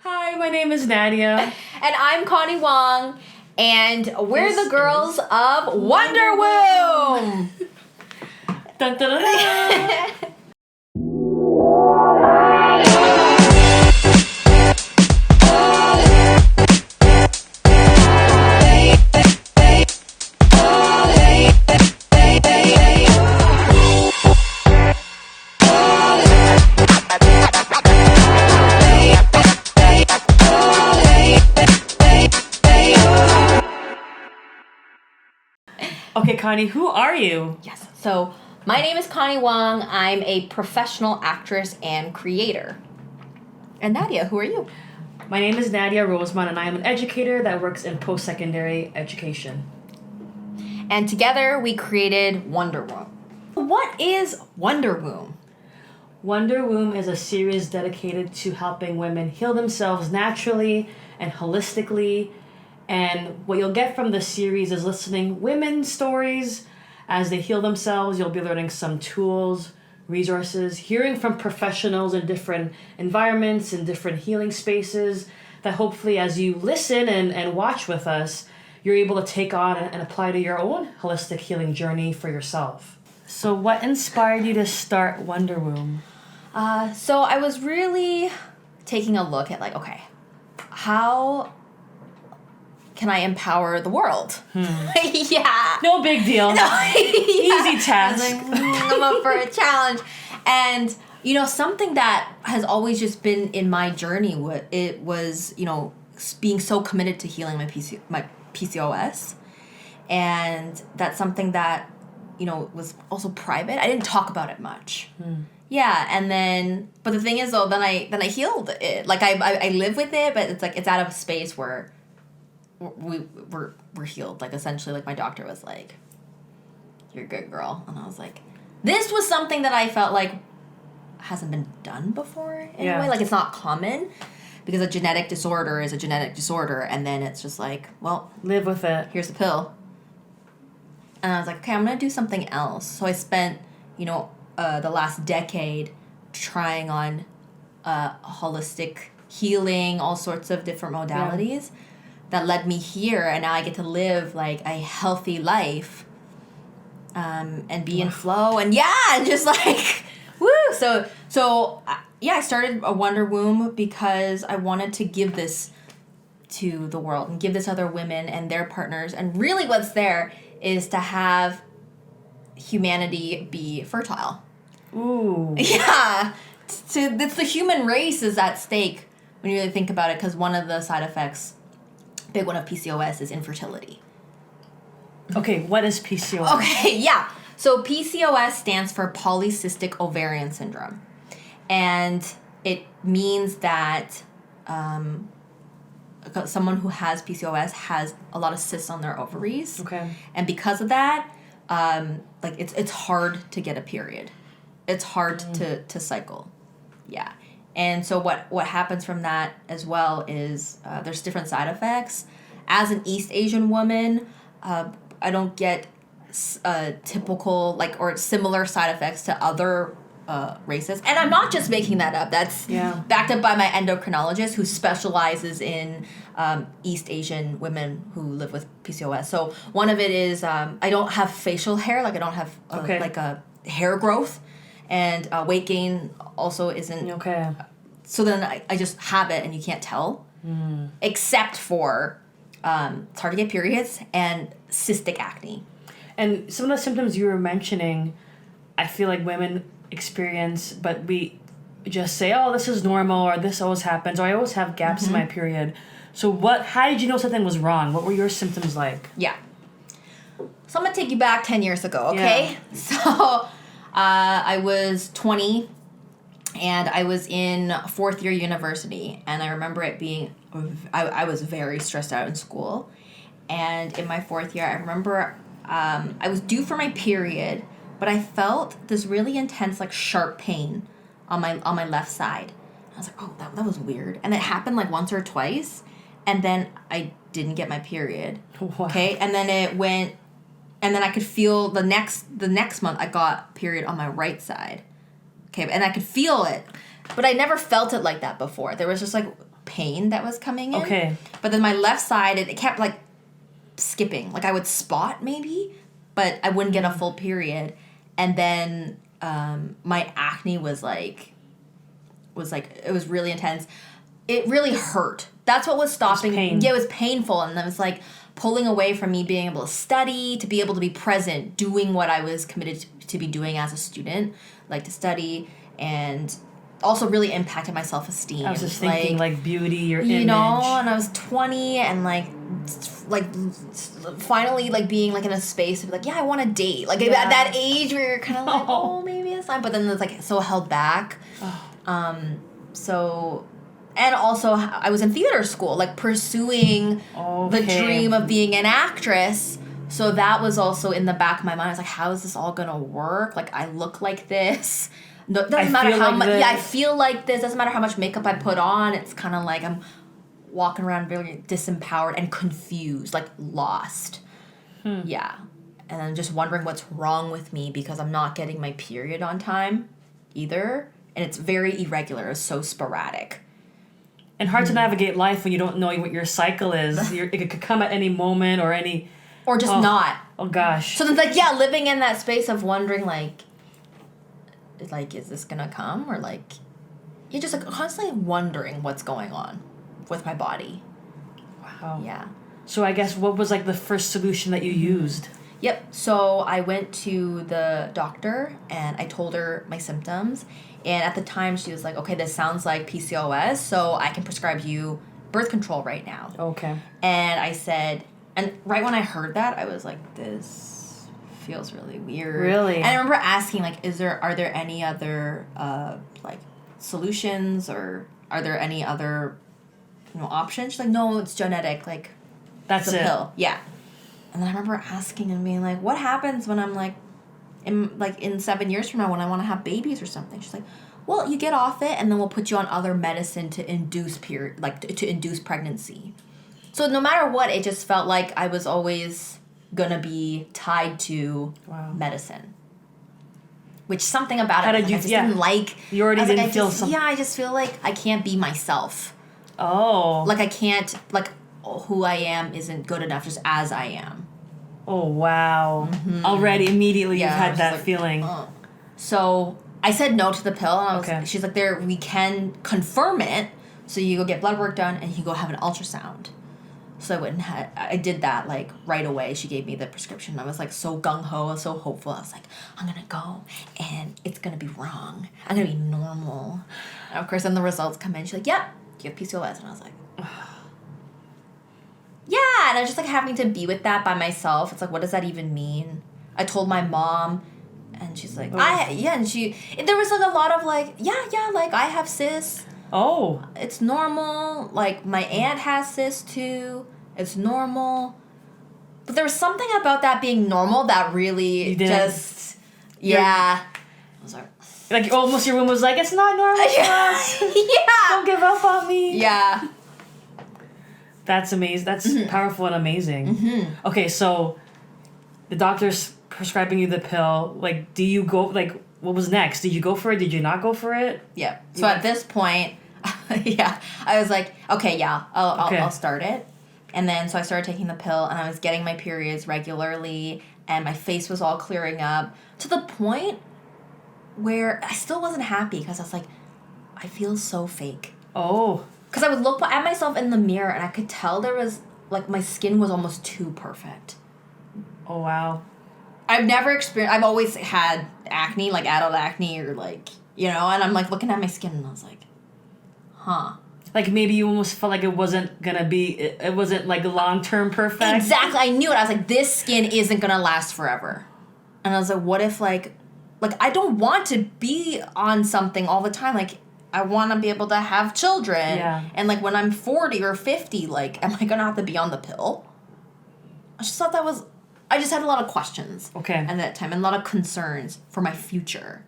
Hi, my name is Nadia. And I'm Connie Wang, and we're the girls of Wonder Womb! Dun, dun, dun, dun. Okay, Connie, who are you? Yes, so my name is Connie Wang. I'm a professional actress and creator. And Nadia, who are you? My name is Nadia Rosemond, and I am an educator that works in post-secondary education. And together we created Wonder Womb. What is Wonder Womb? Wonder Womb is a series dedicated to helping women heal themselves naturally and holistically. And what you'll get from the series is listening women's stories as they heal themselves. You'll be learning some tools, resources, hearing from professionals in different environments and different healing spaces that hopefully as you listen and watch with us, you're able to take on and apply to your own holistic healing journey for yourself. So what inspired you to start Wonder Womb? So I was really taking a look at okay, how can I empower the world? Yeah. No big deal. No, yeah. Easy task. I was like, I'm up for a challenge. And, something that has always just been in my journey, it was, being so committed to healing my PCOS. And that's something that, was also private. I didn't talk about it much. Yeah, and then, but the thing is though, then I healed it. I live with it, but it's out of a space where we're healed. Essentially, my doctor was like, "You're a good girl," and I was like, "This was something that I felt like hasn't been done before in a way. It's not common because a genetic disorder is a genetic disorder, and then it's just well, live with it. Here's the pill." And I was like, "Okay, I'm gonna do something else." So I spent, the last decade trying on holistic healing, all sorts of different modalities. Yeah. That led me here, and now I get to live a healthy life, and be in flow, and just woo. So I started a Wonder Womb because I wanted to give this to the world and give this to other women and their partners, and really what's there is to have humanity be fertile. Ooh. Yeah, it's the human race is at stake when you really think about it, because one of the side effects. Big one of PCOS is infertility. Okay, what is PCOS? Okay, yeah. So PCOS stands for Polycystic Ovarian Syndrome. And it means that someone who has PCOS has a lot of cysts on their ovaries. Okay. And because of that, it's hard to get a period. It's hard to cycle. Yeah. And so what happens from that as well is there's different side effects. As an East Asian woman, I don't get typical or similar side effects to other races. And I'm not just making that up. That's backed up by my endocrinologist who specializes in East Asian women who live with PCOS. So one of it is I don't have facial hair. I don't have a hair growth. And weight gain also isn't... Okay. So then I just have it and you can't tell. Except for it's hard to get periods and cystic acne. And some of the symptoms you were mentioning, I feel like women experience, but we just say, oh, this is normal, or this always happens, or I always have gaps in my period. So how did you know something was wrong? What were your symptoms like? Yeah. So I'm going to take you back 10 years ago, okay? Yeah. So... I was 20, and I was in fourth year university, and I remember it being, I was very stressed out in school, and in my fourth year, I remember I was due for my period, but I felt this really intense, sharp pain on my left side. I was like, oh, that was weird, and it happened once or twice, and then I didn't get my period, okay, and then it went. And then I could feel the next month I got period on my right side. Okay, and I could feel it. But I never felt it like that before. There was just like pain that was coming in. Okay. But then my left side, it kept like skipping. Like I would spot maybe, but I wouldn't get a full period. And then my acne was like it was really intense. It really hurt. That's what was stopping. Pain. Yeah, it was painful, and it was like pulling away from me being able to study, to be able to be present, doing what I was committed to be doing as a student, like to study, and also really impacted my self-esteem. I was just thinking like beauty, your image. You know, and I was 20 and like finally like being like in a space to be like, yeah, I want to date. Like at that age where you're kind of like, oh, maybe it's time. But then it's like so held back. So, and also I was in theater school, like pursuing the dream of being an actress. So that was also in the back of my mind. I was like, how is this all going to work? Like I look like this. No, doesn't matter how much. Yeah, I feel like this. Doesn't matter how much makeup I put on. It's kind of like I'm walking around very disempowered and confused, like lost. Yeah, and then just wondering what's wrong with me because I'm not getting my period on time, either, and it's very irregular. It's so sporadic. And hard to navigate life when you don't know what your cycle is. It could come at any moment or any. Or just not. Oh gosh. So then, like, yeah, living in that space of wondering, like, is this gonna come? Or, like, you're just, like, constantly wondering what's going on with my body. Wow. Yeah. So I guess what was, like, the first solution that you used? Yep. So I went to the doctor, and I told her my symptoms. And at the time, she was like, okay, this sounds like PCOS, so I can prescribe you birth control right now. Okay. And I said, and right when I heard that, I was like, this feels really weird. Really? And I remember asking, like, are there any other, like, solutions, or are there any other, options? She's like, no, it's genetic, like, that's the it. pill. Yeah. And then I remember asking and being like, what happens when I'm, like, in 7 years from now when I want to have babies or something? She's like, well, you get off it, and then we'll put you on other medicine to induce to induce pregnancy. So no matter what, it just felt like I was always gonna be tied to medicine. Which something about How it, did you? I just didn't like. You already didn't feel something. Yeah, I just feel like I can't be myself. Oh. Like I can't, like who I am isn't good enough just as I am. Oh wow! Already, immediately, you've had that like, feeling. So I said no to the pill, and she's like, "There, we can confirm it. So you go get blood work done, and you go have an ultrasound." So I went and I did that, like, right away. She gave me the prescription. I was, like, so gung-ho, so hopeful. I was like, I'm going to go, and it's going to be wrong. I'm going to be normal. And, of course, then the results come in. She's like, yep, you have PCOS. And I was like, yeah. And I was just, like, having to be with that by myself. It's like, what does that even mean? I told my mom, and she's like, and there was, like, a lot of, like, like, I have cysts. Oh. It's normal. Like, my aunt has cysts, too. It's normal. But there was something about that being normal that really just... Yeah. I was like, almost your womb was like, it's not normal for us. Yeah. Don't give up on me. Yeah. That's amazing. That's powerful and amazing. Okay, so the doctor's prescribing you the pill. Like, do you go... Like, what was next? Did you go for it? Did you not go for it? Yeah. So at this point... I was like, okay, yeah, I'll start it. And then, so I started taking the pill, and I was getting my periods regularly, and my face was all clearing up, to the point where I still wasn't happy, because I was like, I feel so fake. Oh. Because I would look at myself in the mirror, and I could tell there was, like, my skin was almost too perfect. Oh, wow. I've always had acne, like, adult acne, or, like, and I'm, like, looking at my skin, and I was like, huh. Like, maybe you almost felt like it wasn't gonna be, it wasn't, like, long-term perfect. Exactly. I knew it. I was like, this skin isn't gonna last forever. And I was like, what if, like, I don't want to be on something all the time. Like, I want to be able to have children. Yeah. And, like, when I'm 40 or 50, like, am I gonna have to be on the pill? I just thought I just had a lot of questions. Okay. At that time, and a lot of concerns for my future.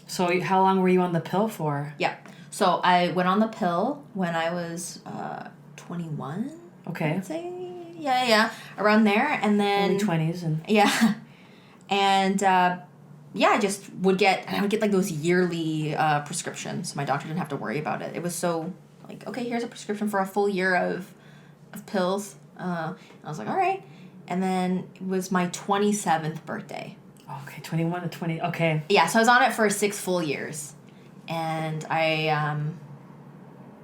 So how long were you on the pill for? Yeah. So I went on the pill when I was 21. Okay. I'd say. Yeah. Around there. And then... Early 20s. And Yeah. And I just would get like those yearly prescriptions. So my doctor didn't have to worry about it. It was so like, okay, here's a prescription for a full year of pills. I was like, all right. And then it was my 27th birthday. Okay, 21 to 20. Okay. Yeah, so I was on it for 6 full years. And I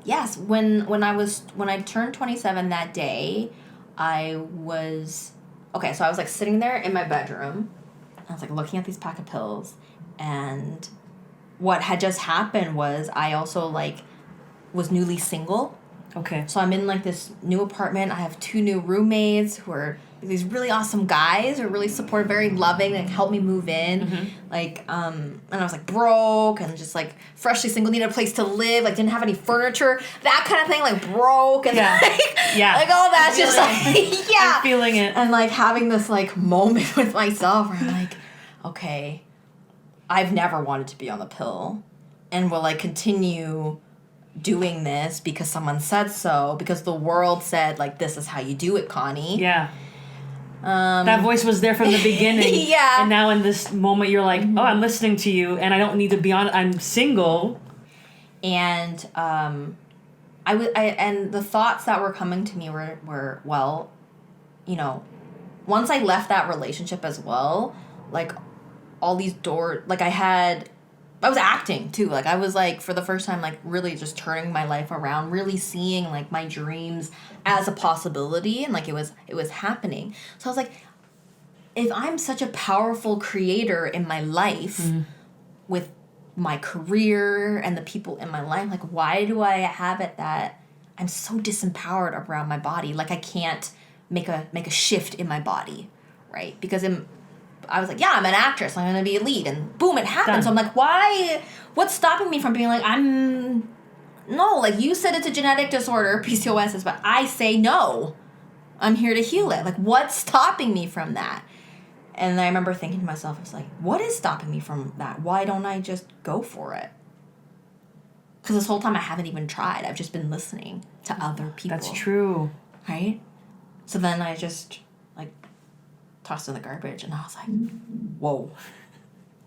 yes, when I turned 27 that day, I was like sitting there in my bedroom. I was like looking at these pack of pills, and what had just happened was I also like was newly single. Okay. So I'm in like this new apartment. I have 2 new roommates who are these really awesome guys who are really supportive, very loving, like helped me move in. Mm-hmm. Like, and I was like broke and just like freshly single, needed a place to live, like didn't have any furniture, that kind of thing, like broke and like all that, just like, yeah. I'm feeling it. And like having this like moment with myself where I'm like, okay, I've never wanted to be on the pill, and will I continue doing this because someone said so, because the world said like this is how you do it, Connie. Yeah. That voice was there from the beginning. Yeah. And now in this moment you're like, oh, I'm listening to you and I don't need to be on, I'm single. And and the thoughts that were coming to me were well, you know, once I left that relationship as well, like all these doors, like I was acting too. Like I was like, for the first time, like really just turning my life around, really seeing like my dreams as a possibility, and like it was happening. So I was like, if I'm such a powerful creator in my life with my career and the people in my life, like why do I have it that I'm so disempowered around my body? Like I can't make a shift in my body, right? Because I was like, yeah, I'm an actress, I'm gonna be a lead, and boom, it happened. Done. So I'm like, why? What's stopping me from being like, no, like you said it's a genetic disorder, PCOS is, but I say no. I'm here to heal it. Like, what's stopping me from that? And I remember thinking to myself, I was like, what is stopping me from that? Why don't I just go for it? Because this whole time I haven't even tried. I've just been listening to other people. That's true. Right? So then I just like tossed in the garbage, and I was like, whoa.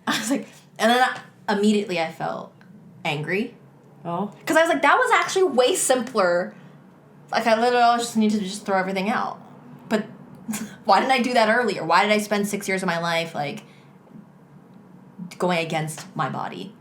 I was like, and then immediately I felt angry. Oh. Because I was like, that was actually way simpler. Like I literally just needed to just throw everything out. But why didn't I do that earlier? Why did I spend 6 years of my life like going against my body?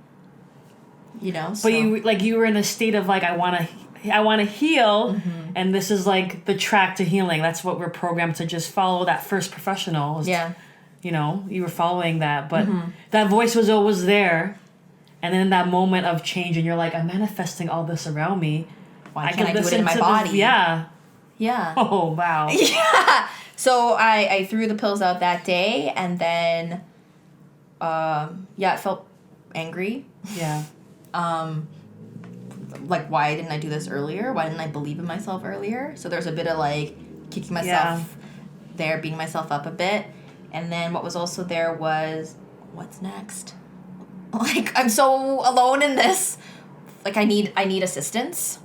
You know? So. But you were in a state of like, I want to heal, and this is like the track to healing. That's what we're programmed to just follow, that first professional. Yeah. You know, you were following that, but that voice was always there. And then in that moment of change, and you're like, I'm manifesting all this around me. Why can't I do it in my body? Yeah. Yeah. Oh, wow. Yeah. So I threw the pills out that day, and then, it felt angry. Yeah. Like, why didn't I do this earlier? Why didn't I believe in myself earlier? So there's a bit of, like, kicking myself there, beating myself up a bit. And then what was also there was, what's next? Like, I'm so alone in this. Like, I need assistance.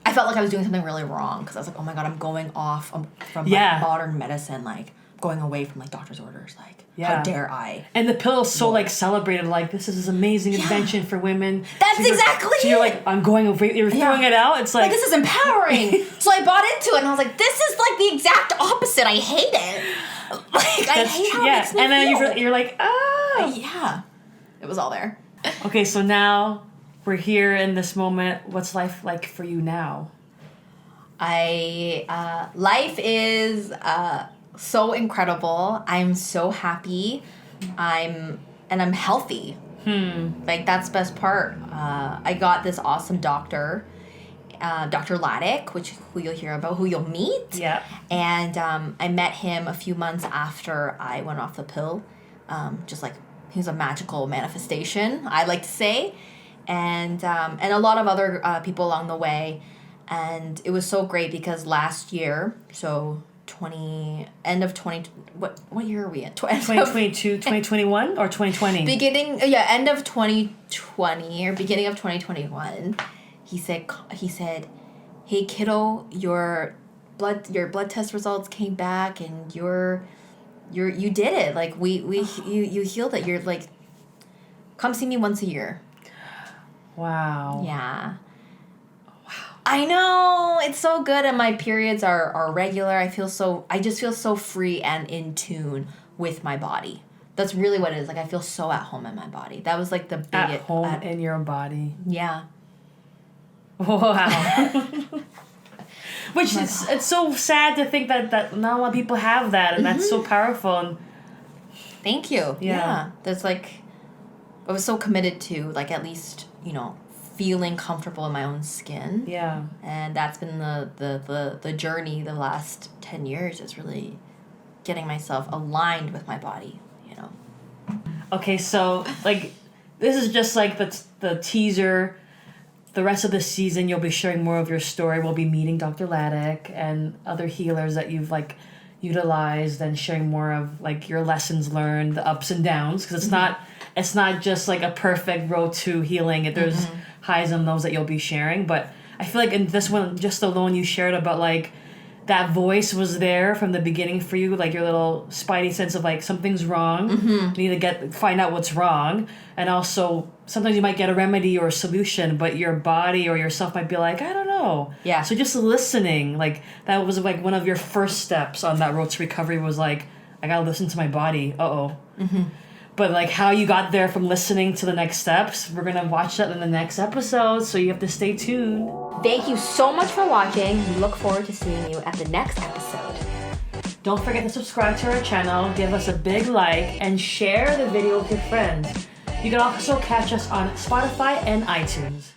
I felt like I was doing something really wrong, because I was like, oh my God, I'm going off from like, modern medicine, like, going away from, like, doctor's orders. Like, how dare I? And the pill is so, like, celebrated. Like, this is this amazing invention for women. That's exactly it. So you're like, I'm going away. You're throwing it out. It's like this is empowering. So I bought into it, and I was like, this is, like, the exact opposite. I hate it. Like, I hate how it makes me and then feel. you're like, ah. Yeah. It was all there. Okay, so now we're here in this moment. What's life like for you now? Life is so incredible. I'm so happy. I'm healthy. Like, that's the best part. I got this awesome doctor, Dr. Laddick, who you'll hear about, who you'll meet. Yeah. And I met him a few months after I went off the pill. Just like, he was a magical manifestation, I like to say. And a lot of other people along the way. And it was so great because last year, so end of 20, what year are we in? 2022, 2021 or 2020? End of 2020 or beginning of 2021. He said, hey kiddo, your blood test results came back, and you did it. Like you healed it. You're like, come see me once a year. Wow. Yeah. I know, it's so good, and my periods are regular. I just feel so free and in tune with my body. That's really what it is. Like, I feel so at home in my body. That was like the biggest... At home in your body. Yeah. Wow. Which it's so sad to think that not a lot of people have that, and that's so powerful. And thank you. Yeah. There's like, I was so committed to like at least, feeling comfortable in my own skin. Yeah. And that's been the journey the last 10 years, is really getting myself aligned with my body, Okay, so like this is just like the teaser. The rest of the season, you'll be sharing more of your story. We'll be meeting Dr. Laddick and other healers that you've like utilized, and sharing more of like your lessons learned, the ups and downs, because it's not just like a perfect road to healing. There's highs and lows that you'll be sharing. But I feel like in this one, just alone, you shared about like that voice was there from the beginning for you, like your little spidey sense of like something's wrong. You need to find out what's wrong. And also sometimes you might get a remedy or a solution, but your body or yourself might be like, I don't know. Yeah. So just listening, like that was like one of your first steps on that road to recovery, was like, I gotta listen to my body. But like how you got there from listening to the next steps, we're gonna watch that in the next episode, so you have to stay tuned. Thank you so much for watching. We look forward to seeing you at the next episode. Don't forget to subscribe to our channel, give us a big like, and share the video with your friends. You can also catch us on Spotify and iTunes.